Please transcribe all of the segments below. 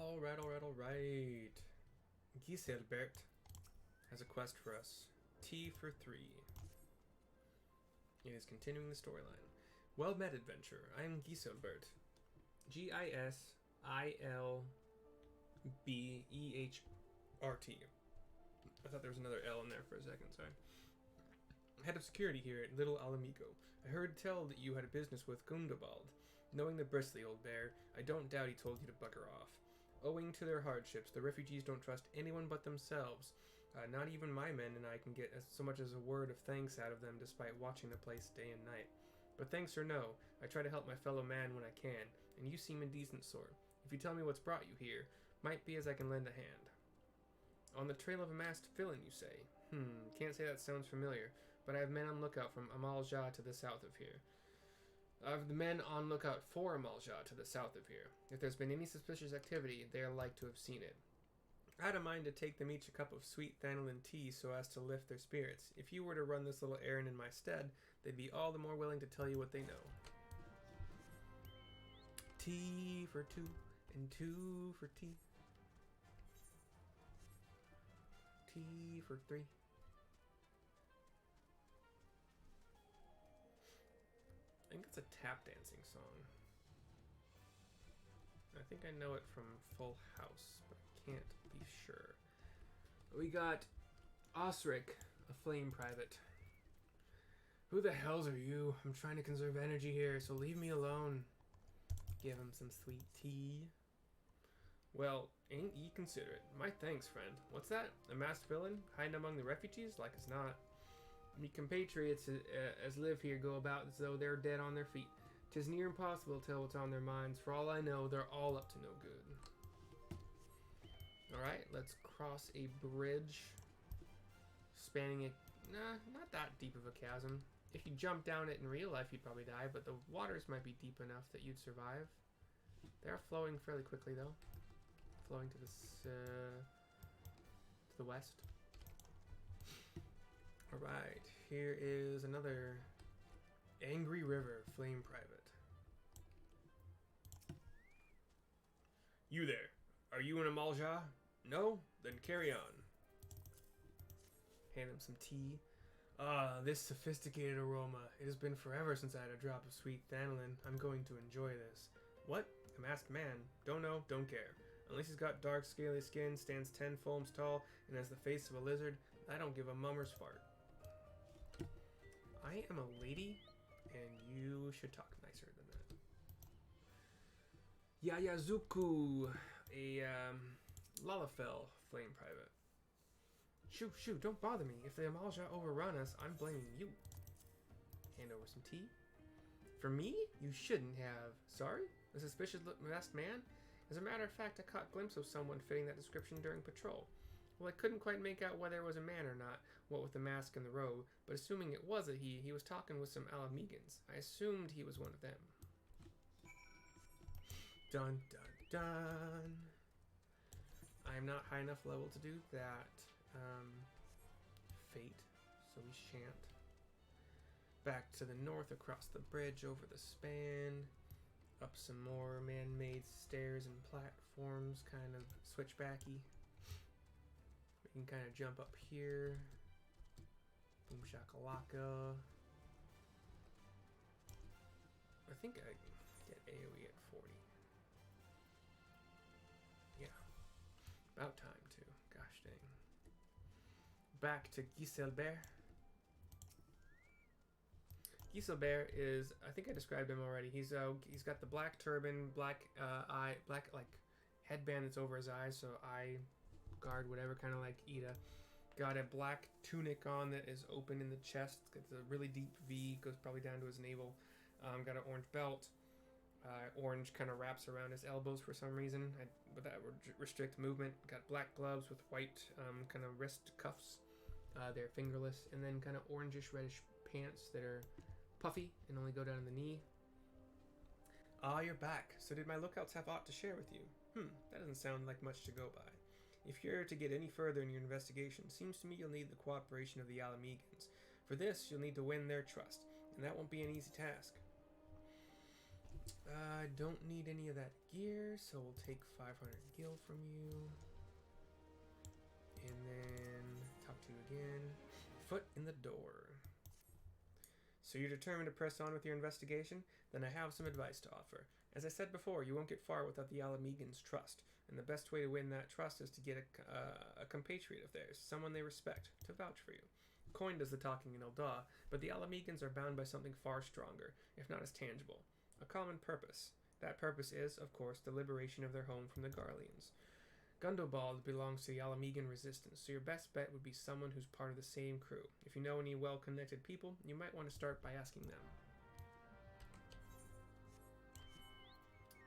Alright. Giselbert has a quest for us. T for 3. It is continuing the storyline. Well met, adventurer. I am Giselbert. Gisilbehrt. I thought there was another L in there for a second, sorry. Head of security here at Little Alamigo. I heard tell that you had a business with Gundobald. Knowing the bristly old bear, I don't doubt he told you to bugger off. Owing to their hardships, the refugees don't trust anyone but themselves. Not even my men and I can get so much as a word of thanks out of them despite watching the place day and night. But thanks or no, I try to help my fellow man when I can, and you seem a decent sort. If you tell me what's brought you here, might be as I can lend a hand. On the trail of a masked villain, you say? Can't say that sounds familiar, but I have men on lookout from Amalja to the south of here. I have the men on lookout for Amalja to the south of here. If there's been any suspicious activity, they are like to have seen it. I had a mind to take them each a cup of sweet Thanalin tea so as to lift their spirits. If you were to run this little errand in my stead, they'd be all the more willing to tell you what they know. Tea for 2 and 2 for tea. Tea for 3. I think it's a tap dancing song. I think I know it from Full House, but I can't be sure. We got Osric, a flame private. Who the hells are you? I'm trying to conserve energy here, so leave me alone. Give him some sweet tea. Well, ain't ye considerate. My thanks, friend. What's that? A masked villain? Hiding among the refugees? Like it's not. Me compatriots as live here go about as though they're dead on their feet. 'Tis near impossible to tell what's on their minds. For all I know, they're all up to no good. Alright, let's cross a bridge. Spanning a... not that deep of a chasm. If you jump down it in real life, you'd probably die, but the waters might be deep enough that you'd survive. They're flowing fairly quickly, though. Flowing to the west. Alright, here is another Angry River Flame Private. You there. Are you in Amalja? No? Then carry on. Hand him some tea. Ah, this sophisticated aroma. It has been forever since I had a drop of sweet Thanalin. I'm going to enjoy this. What? A masked man? Don't know, don't care. Unless he's got dark, scaly skin, stands 10 foams tall, and has the face of a lizard, I don't give a mummer's fart. I am a lady, and you should talk nicer than that. Yayazuku, a Lalafell flame private. Shoo, don't bother me. If the Amalja overrun us, I'm blaming you. Hand over some tea. For me? You shouldn't have. Sorry? A suspicious masked man? As a matter of fact, I caught a glimpse of someone fitting that description during patrol. Well, I couldn't quite make out whether it was a man or not, what with the mask and the robe, but assuming it was a he was talking with some Alamegans. I assumed he was one of them. Dun dun dun. I am not high enough level to do that. Fate, so we shan't. Back to the north across the bridge over the span. Up some more man-made stairs and platforms, kind of switchbacky. We can kind of jump up here. Boom shakalaka. I think I get AoE at 40. Yeah. About time too. Gosh dang. Back to Giselbert. Giselbert is, I think I described him already. He's got the black turban, black like headband that's over his eyes, so eye guard, whatever, kind of like Ida. Got a black tunic on that is open in the chest. It's a really deep V, goes probably down to his navel. Got an orange belt. Orange kind of wraps around his elbows for some reason, but that would restrict movement. Got black gloves with white kind of wrist cuffs. They're fingerless, and then kind of orangish reddish pants that are puffy and only go down to the knee. Ah, you're back. So did my lookouts have aught to share with you? That doesn't sound like much to go by. If you're to get any further in your investigation, seems to me you'll need the cooperation of the Alamegans. For this, you'll need to win their trust, and that won't be an easy task. I don't need any of that gear, so we'll take 500 gil from you. And then talk to you again. Foot in the door. So you're determined to press on with your investigation? Then I have some advice to offer. As I said before, you won't get far without the Alamegans' trust, and the best way to win that trust is to get a compatriot of theirs, someone they respect, to vouch for you. Coin does the talking in Elda, but the Alamegans are bound by something far stronger, if not as tangible. A common purpose. That purpose is, of course, the liberation of their home from the Garleans. Gundobald belongs to the Alamegan resistance, so your best bet would be someone who's part of the same crew. If you know any well-connected people, you might want to start by asking them.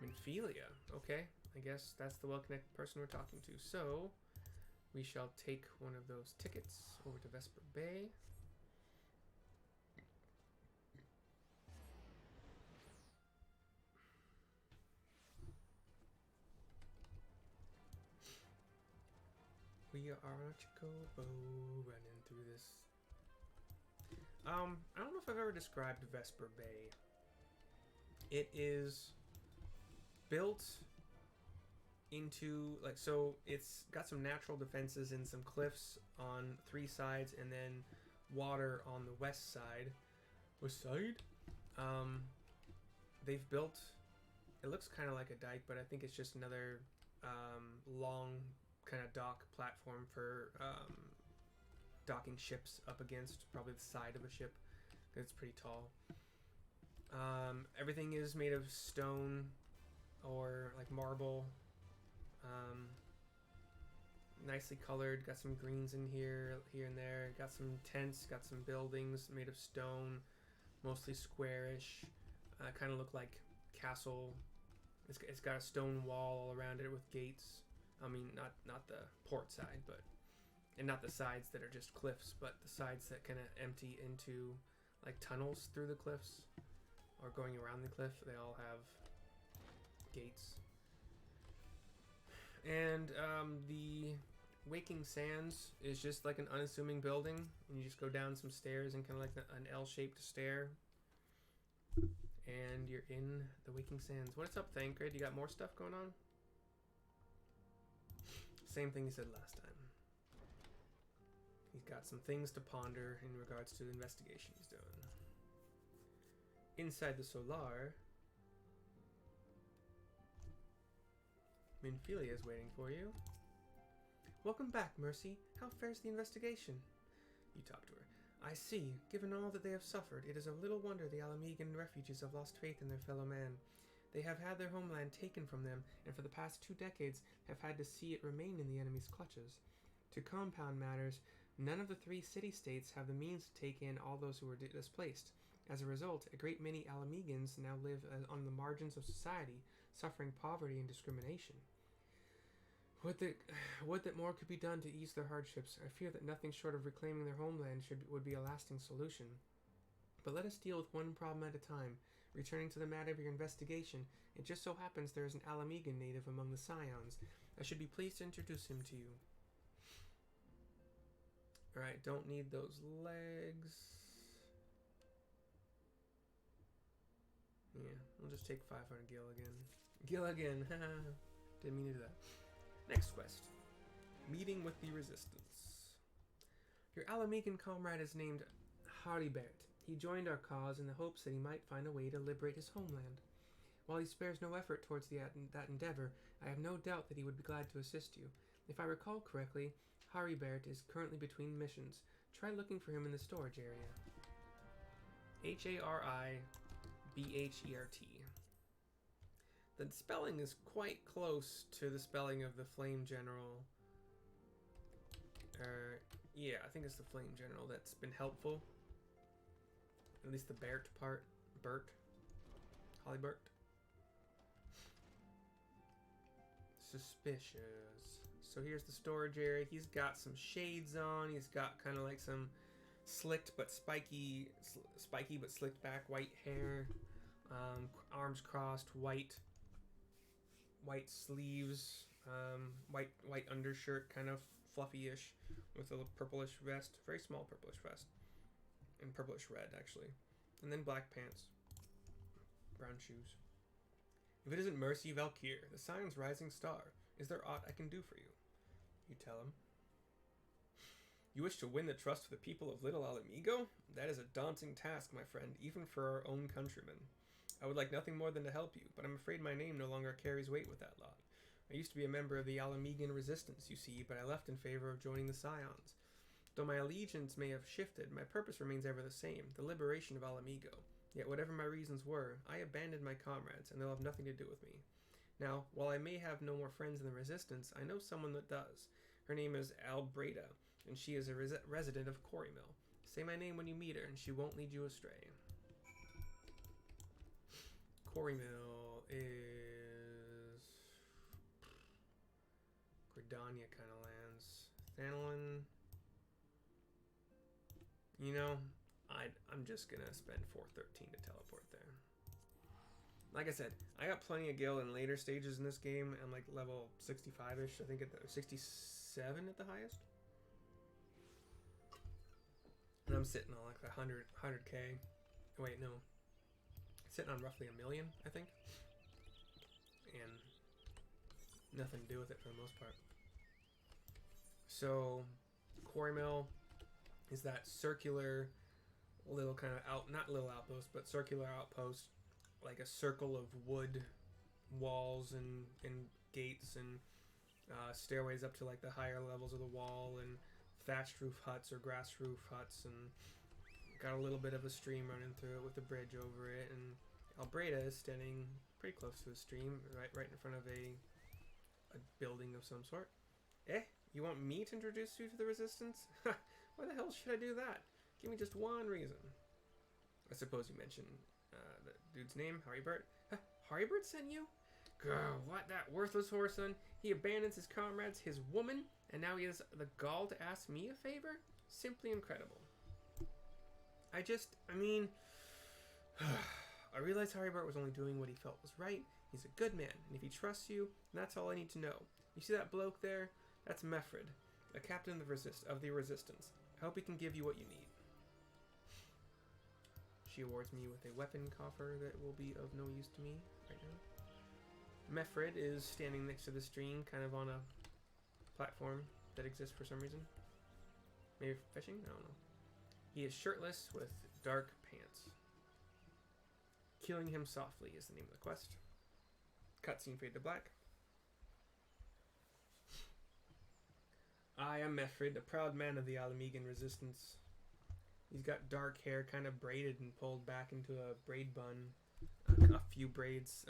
Minphilia. Okay, I guess that's the well-connected person we're talking to. So, we shall take one of those tickets over to Vesper Bay. We are on a chocobo running through this. I don't know if I've ever described Vesper Bay. It is built into, like, so it's got some natural defenses and some cliffs on 3 sides and then water on the west side. West side? They've built, it looks kind of like a dike, but I think it's just another long kind of dock platform for docking ships up against, probably the side of a ship. It's pretty tall. Everything is made of stone or like marble. Nicely colored. Got some greens in here and there. Got some tents. Got some buildings made of stone, mostly squarish. Kind of look like castle. It's got a stone wall all around it with gates. I mean, not the port side, but and not the sides that are just cliffs, but the sides that kind of empty into like tunnels through the cliffs or going around the cliff. They all have gates. And the Waking Sands is just like an unassuming building, and you just go down some stairs and kind of like an L-shaped stair, and you're in the Waking Sands. What's up, Thancred? You got more stuff going on? Same thing he said last time. He's got some things to ponder in regards to the investigation he's doing. Inside the Solar, Minphilia is waiting for you. Welcome back, Mercy. How fares the investigation? You talk to her. I see. Given all that they have suffered, it is a little wonder the Alamegan refugees have lost faith in their fellow man. They have had their homeland taken from them, and for the past 2 decades have had to see it remain in the enemy's clutches. To compound matters, none of the 3 city-states have the means to take in all those who were displaced. As a result, a great many Alamegans now live on the margins of society, suffering poverty and discrimination. Would that more could be done to ease their hardships. I fear that nothing short of reclaiming their homeland would be a lasting solution. But let us deal with one problem at a time. Returning to the matter of your investigation, it just so happens there is an Alamegan native among the Scions. I should be pleased to introduce him to you. Alright, don't need those legs. Yeah, we'll just take 500 gil again. Gil again, didn't mean to do that. Next quest. Meeting with the Resistance. Your Alamegan comrade is named Haribert. He joined our cause in the hopes that he might find a way to liberate his homeland. While he spares no effort towards that endeavor, I have no doubt that he would be glad to assist you. If I recall correctly, Haribert is currently between missions. Try looking for him in the storage area. Haribert. The spelling is quite close to the spelling of the Flame General. Yeah, I think it's the Flame General that's been helpful. At least the Bert part. Bert. Hollybert. Suspicious. So here's the storage area. He's got some shades on. He's got kind of like some slicked but spiky but slicked back white hair. Arms crossed, white sleeves, white undershirt, kind of fluffy-ish, with a purplish vest, very small purplish vest, and purplish red actually, and then black pants, brown shoes. If it isn't Mercy Valkyr, the Scion's rising star, is there aught I can do for you? You tell him. You wish to win the trust of the people of Little Alamigo? That is a daunting task, my friend, even for our own countrymen. I would like nothing more than to help you, but I'm afraid my name no longer carries weight with that lot. I used to be a member of the Alamigan resistance, you see, but I left in favor of joining the Scions. Though my allegiance may have shifted, my purpose remains ever the same, the liberation of Alamigo. Yet whatever my reasons were, I abandoned my comrades, and they'll have nothing to do with me. Now, while I may have no more friends in the resistance, I know someone that does. Her name is Albreda, and she is a resident of Quarrymill. Say my name when you meet her, and she won't lead you astray. Quarrymill is Gridania kind of lands. Thanolin. You know, I'm just gonna spend 413 to teleport there. Like I said, I got plenty of gil in later stages in this game. I'm like level 65-ish, I think, at the 67 at the highest. And I'm sitting on like 100k. Wait, no. Sitting on roughly 1 million, I think. And nothing to do with it for the most part. So, Quarrymill is that circular little kind of not little outpost, but circular outpost, like a circle of wood walls and gates and stairways up to like the higher levels of the wall, and thatched roof huts or grass roof huts, and got a little bit of a stream running through it with a bridge over it. And Albreda is standing pretty close to the stream, right in front of a building of some sort. You want me to introduce you to the resistance? Why the hell should I do that? Give me just one reason. I suppose you mentioned the dude's name, Harrybert. Harrybert sent you? Girl, what, that worthless whoreson? He abandons his comrades, his woman, and now he has the gall to ask me a favor? Simply incredible. I realize Harrybert was only doing what he felt was right. He's a good man, and if he trusts you, that's all I need to know. You see that bloke there? That's Mefrid, a captain of the resistance. I hope he can give you what you need. She awards me with a weapon coffer that will be of no use to me right now. Mefrid is standing next to the stream, kind of on a platform that exists for some reason. Maybe fishing? I don't know. He is shirtless with dark pants. Killing him softly is the name of the quest. Cutscene fade to black. I am Mefrid, a proud man of the Alamigan resistance. He's got dark hair, kind of braided and pulled back into a braid bun. A few braids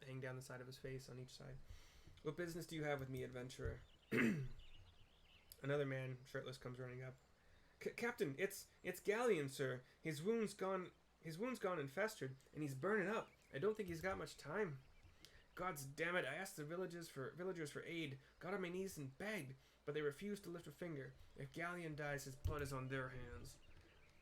hang down the side of his face on each side. What business do you have with me, adventurer? Another man, shirtless, comes running up. Captain, it's Galleon, sir. His wound's gone and festered, and he's burning up. I don't think he's got much time. God's damn it! I asked the villagers for aid, got on my knees and begged, but they refused to lift a finger. If Galleon dies, his blood is on their hands.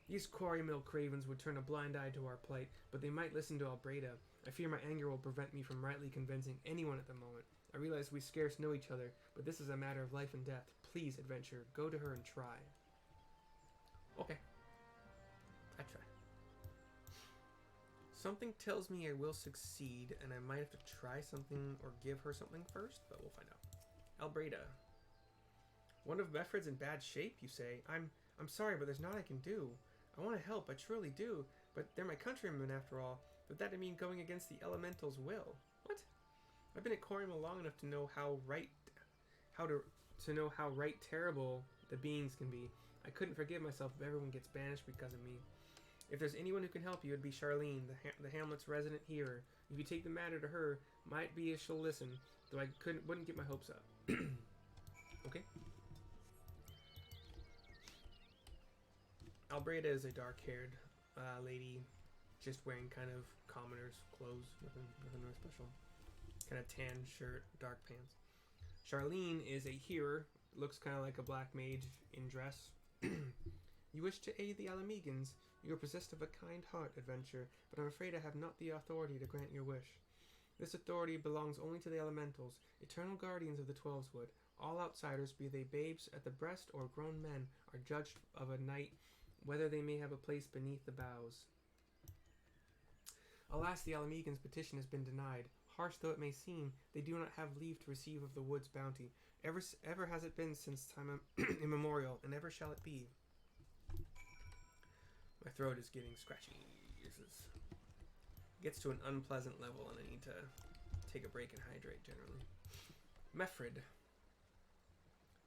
These Quarrymill cravens would turn a blind eye to our plight, but they might listen to Albreda. I fear my anger will prevent me from rightly convincing anyone at the moment. I realize we scarce know each other, but this is a matter of life and death. Please, adventurer, go to her and try. Okay. I try. Something tells me I will succeed, and I might have to try something or give her something first, but we'll find out. Albreda. One of Mefrid's in bad shape, you say? I'm sorry, but there's not I can do. I want to help, I truly do, but they're my countrymen after all. But that'd mean going against the elemental's will. What? I've been at Quarrymill long enough to know how terrible the beings can be. I couldn't forgive myself if everyone gets banished because of me. If there's anyone who can help you, it'd be Charlene, the hamlet's resident healer. If you take the matter to her, might be she'll listen, though I wouldn't get my hopes up. Okay. Albreda is a dark-haired lady, just wearing kind of commoner's clothes, nothing really special. Kind of tan shirt, dark pants. Charlene is a healer, looks kind of like a black mage in dress. You wish to aid the Alamegans. You are possessed of a kind heart, adventurer, but I'm afraid I have not the authority to grant your wish. This authority belongs only to the elementals, eternal guardians of the Twelveswood. All outsiders, be they babes at the breast or grown men, are judged of a night whether they may have a place beneath the boughs. Alas, the Alamegans' petition has been denied. Harsh though it may seem, they do not have leave to receive of the wood's bounty. Ever has it been since time immemorial, and ever shall it be. My throat is getting scratchy. It gets to an unpleasant level, and I need to take a break and hydrate generally. Mefrid.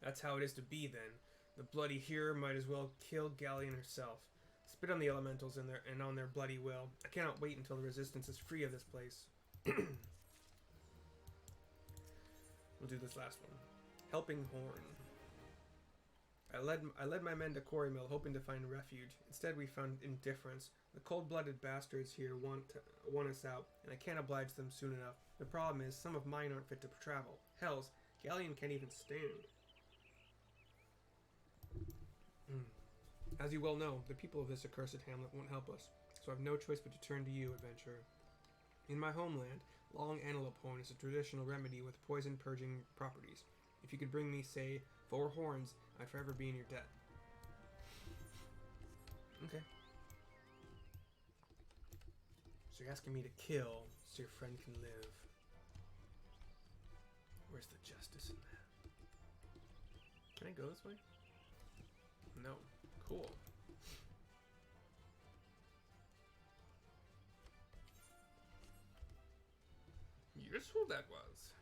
That's how it is to be, then. The bloody hero might as well kill Galleon herself. Spit on the elementals and on their bloody will. I cannot wait until the resistance is free of this place. We'll do this last one. Helping Horn. I led my men to Quarry Mill, hoping to find refuge. Instead, we found indifference. The cold-blooded bastards here want us out, and I can't oblige them soon enough. The problem is, some of mine aren't fit to travel. Hells, Galleon can't even stand. As you well know, the people of this accursed hamlet won't help us, so I have no choice but to turn to you, adventurer. In my homeland, long antelope horn is a traditional remedy with poison-purging properties. If you could bring me, say, 4 horns, I'd forever be in your debt. Okay. So you're asking me to kill so your friend can live. Where's the justice in that? Can I go this way? No. Cool. Useful that was.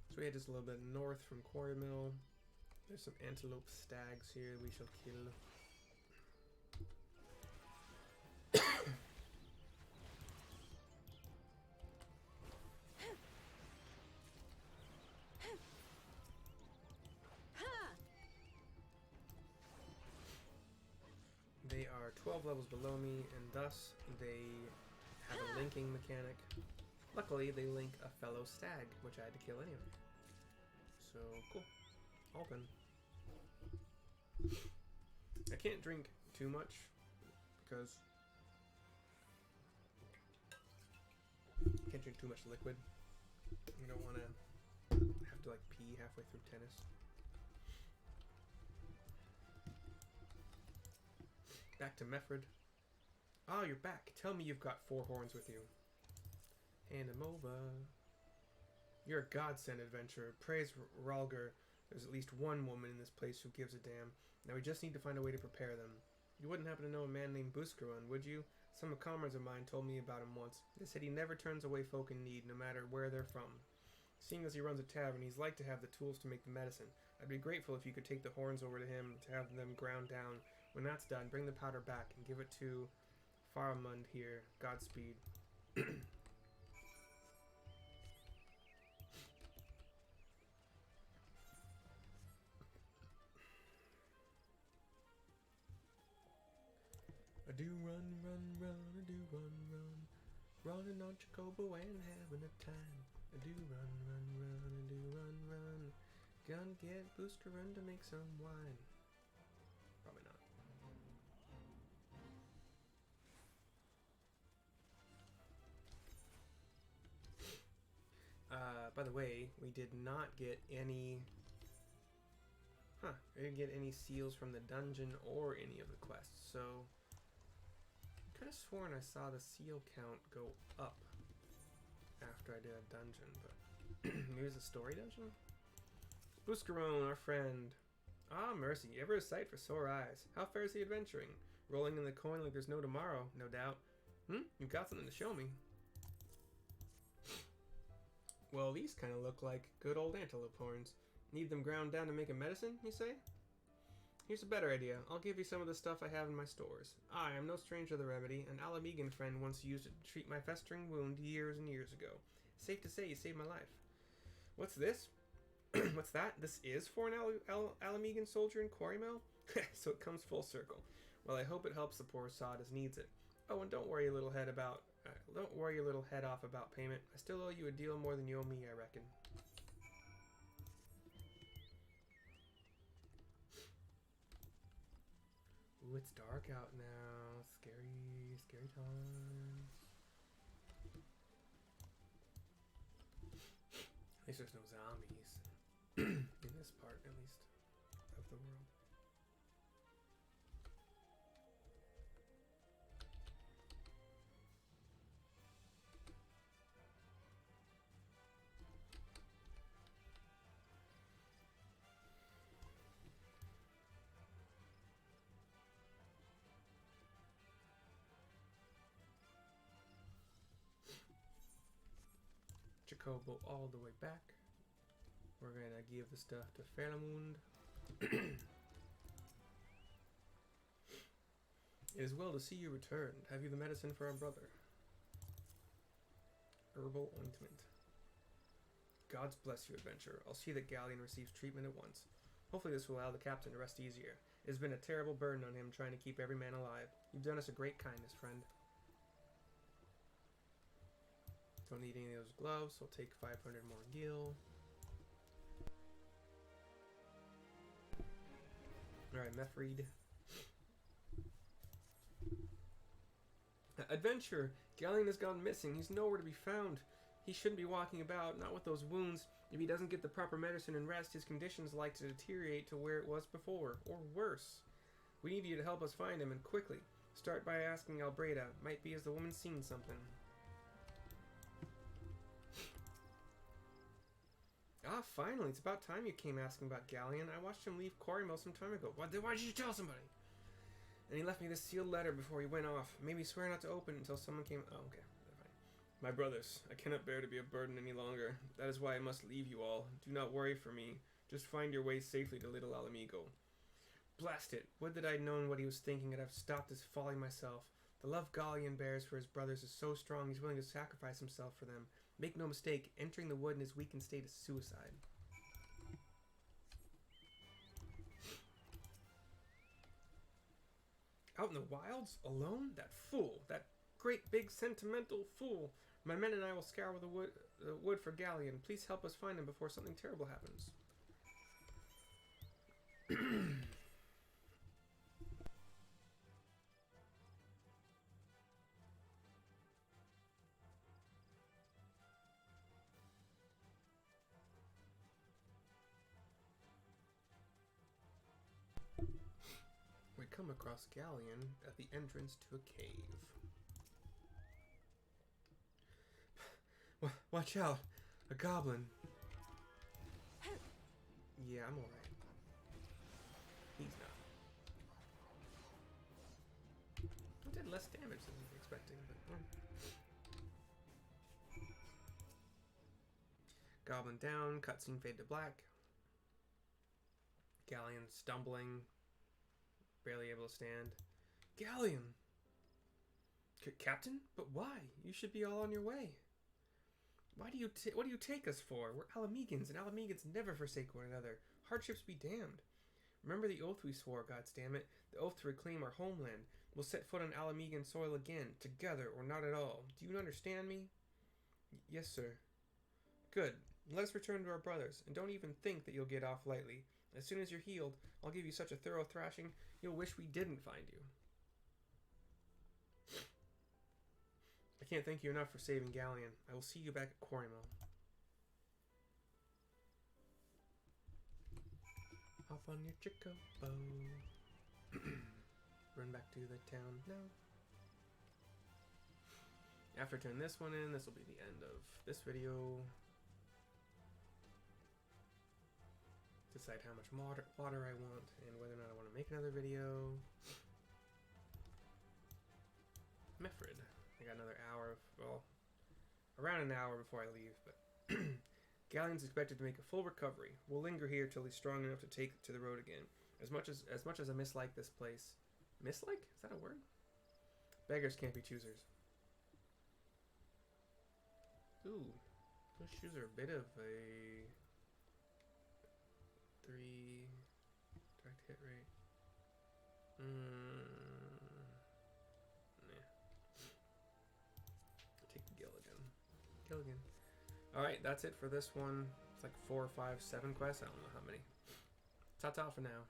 So we head just a little bit north from Quarry Mill. There's some antelope stags here we shall kill. They are 12 levels below me, and thus they have a linking mechanic. Luckily, they link a fellow stag, which I had to kill anyway. So, cool. All done. I can't drink too much, because I can't drink too much liquid. I don't want to have to, like, pee halfway through tennis. Back to Mefrid. Ah, you're back. Tell me you've got 4 horns with you. Hand them over. You're a godsend, adventurer. Praise Ralger. There's at least one woman in this place who gives a damn. Now we just need to find a way to prepare them. You wouldn't happen to know a man named Buscarun, would you? Some comrades of mine told me about him once. They said he never turns away folk in need, no matter where they're from. Seeing as he runs a tavern, he's like to have the tools to make the medicine. I'd be grateful if you could take the horns over to him to have them ground down. When that's done, bring the powder back and give it to Faramund here. Godspeed. I do run, I do run. Running on Chocobo and having a time. I do run, I do run. Gonna get Buscarun to make some wine. Probably not. By the way, we did not get any... we didn't get any seals from the dungeon or any of the quests, so... I could have sworn I saw the seal count go up after I did a dungeon, but... maybe it was a story dungeon? Buscarun, our friend. Ah, mercy, ever a sight for sore eyes. How fares the adventuring? Rolling in the coin like there's no tomorrow, no doubt. You've got something to show me. Well, these kind of look like good old antelope horns. Need them ground down to make a medicine, you say? Here's a better idea. I'll give you some of the stuff I have in my stores. I am no stranger to the remedy. An Alamegan friend once used it to treat my festering wound years and years ago. Safe to say you saved my life. What's this? What's that? This is for an Alamegan soldier in Quarry Mill? So it comes full circle. Well, I hope it helps the poor sod as needs it. Oh, and don't worry your little head off about payment. I still owe you a deal more than you owe me, I reckon. Ooh, it's dark out now. Scary, scary times. At least there's no zombies. In this part, at least, of the world. Chocobo all the way back. We're gonna give the stuff to Faramund. It is well to see you returned. Have you the medicine for our brother? Herbal ointment. Gods bless you, adventurer. I'll see that Galleon receives treatment at once. Hopefully this will allow the captain to rest easier. It has been a terrible burden on him trying to keep every man alive. You've done us a great kindness, friend. Don't need any of those gloves, so I'll take 500 more gil. Alright, Mefreed. Adventurer! Galleon has gone missing. He's nowhere to be found. He shouldn't be walking about, not with those wounds. If he doesn't get the proper medicine and rest, his condition's like to deteriorate to where it was before, or worse. We need you to help us find him, and quickly. Start by asking Albreda. Might be as the woman's seen something. Ah, finally. It's about time you came asking about Galleon. I watched him leave Quarrymill some time ago. Why did you tell somebody? And he left me this sealed letter before he went off. Made me swear not to open it until someone came... Oh, okay. My brothers, I cannot bear to be a burden any longer. That is why I must leave you all. Do not worry for me. Just find your way safely to Little Alamigo. Blast it! Would that I had known what he was thinking, and I've stopped his folly myself. The love Galleon bears for his brothers is so strong he's willing to sacrifice himself for them. Make no mistake, entering the wood in his weakened state is suicide. Out in the wilds? Alone? That fool! That great big sentimental fool! My men and I will scour the wood for Galleon. Please help us find him before something terrible happens. We come across Galleon at the entrance to a cave. Watch out! A goblin! Yeah, I'm alright. He's not. I did less damage than I was expecting, but... Goblin down, cutscene fade to black. Galleon stumbling. Barely able to stand. Galleon! Captain? But why? You should be all on your way. What do you take us for? We're Alamegans, and Alamegans never forsake one another. Hardships be damned. Remember the oath we swore, goddammit. The oath to reclaim our homeland. We'll set foot on Alamegan soil again, together or not at all. Do you understand me? Yes, sir. Good. Let us return to our brothers, and don't even think that you'll get off lightly. As soon as you're healed, I'll give you such a thorough thrashing, you'll wish we didn't find you. I can't thank you enough for saving Galleon. I will see you back at Quarrymill. Hop on your Chocobo. Run back to the town now. After I turn this one in, this will be the end of this video. Decide how much water I want and whether or not I want to make another video. Mefrid. I got another hour, well, around an hour before I leave, but Galleon's expected to make a full recovery. We'll linger here till he's strong enough to take to the road again. As much as I mislike this place. Mislike? Is that a word? Beggars can't be choosers. Ooh, those shoes are a bit of a 3 direct hit rate. Gilligan. Alright, that's it for this one. It's like 4, 5, 7 quests. I don't know how many. Ta-ta for now.